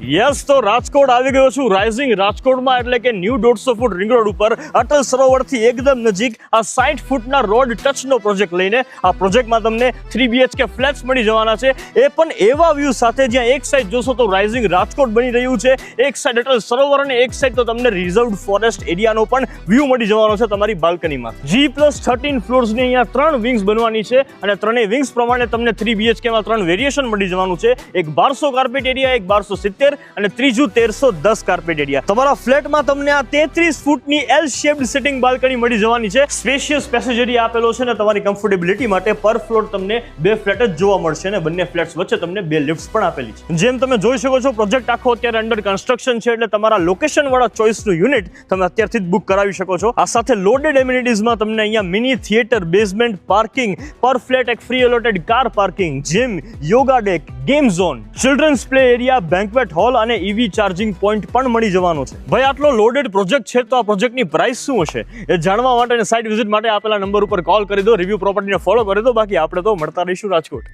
Yes, તો રાજકોટ આવી ગયો છું રાઇઝિંગ રાજકોટમાં, એટલે કે ન્યૂ 150 ફૂટ રિંગ રોડ ઉપર અટલ સરોવરથી એકદમ નજીક આ 60 ફૂટના રોડ ટચનો પ્રોજેક્ટ લઈને આ પ્રોજેક્ટમાં તમને 3 BHK ફ્લેટ્સ મળી જવાના છે, એ પણ એવા વ્યૂ સાથે જ્યાં એક સાઈડ જોશો તો રાઇઝિંગ રાજકોટ બની રહ્યું છે, એક સાઈડ અટલ સરોવર અને એક સાઈડ તો તમને રિઝર્વડ ફોરેસ્ટ એરિયાનો પણ વ્યૂ મળી જવાનો છે તમારી બાલ્કનીમાં. G+13 ફ્લોર્સની અહીંયા 3 વિંગ્સ બનવાની છે અને ત્રણેય વિંગ્સ પ્રમાણે તમને 3 BHKમાં 3 વેરિએશન મળી જવાનું છે. એક 1200 કાર્પેટ એરિયા, એક 1270 અને ત્રીજું 1310 કાર્પેટ એરિયા. તમારા ફ્લેટમાં તમને આ 33 ફૂટની એલ શેપ્ડ સિટિંગ બાલ્કની મળી જવાની છે. સ્પેશિયસ પેસેજ એરિયા આપેલો છે ને તમારી કમ્ફર્ટેબિલિટી માટે પર ફ્લોર તમને 2 ફ્લેટ જ જોવા મળશે અને બંને ફ્લેટ્સ વચ્ચે તમને 2 લિફ્ટ્સ પણ આપેલી છે. જેમ તમે જોઈ શકો છો પ્રોજેક્ટ આખો અત્યારે અંડર કન્સ્ટ્રક્શન છે, એટલે તમારા લોકેશન વાળા ચોઇસનું યુનિટ તમે અત્યારથી જ બુક કરાવી શકો છો. આ સાથે લોડેડ એમિનિટીઝમાં તમને અહીંયા mini theatre, basement parking, per flat એક free allotted car parking, gym, yoga deck, game zone, children's play area, banquet hall અને EV ચાર્જિંગ પોઈન્ટ પણ મળી જવાનો છે. ભાઈ આટલો લોડેડ પ્રોજેક્ટ છે તો આ પ્રોજેક્ટની પ્રાઇસ શું હશે એ જાણવા માટે અને સાઇટ વિઝિટ માટે આપેલા નંબર ઉપર કોલ કરી દો, રિવ્યુ પ્રોપર્ટીને ફોલો કરી દો. બાકી આપણે તો મળતા રહીશું રાજકોટ.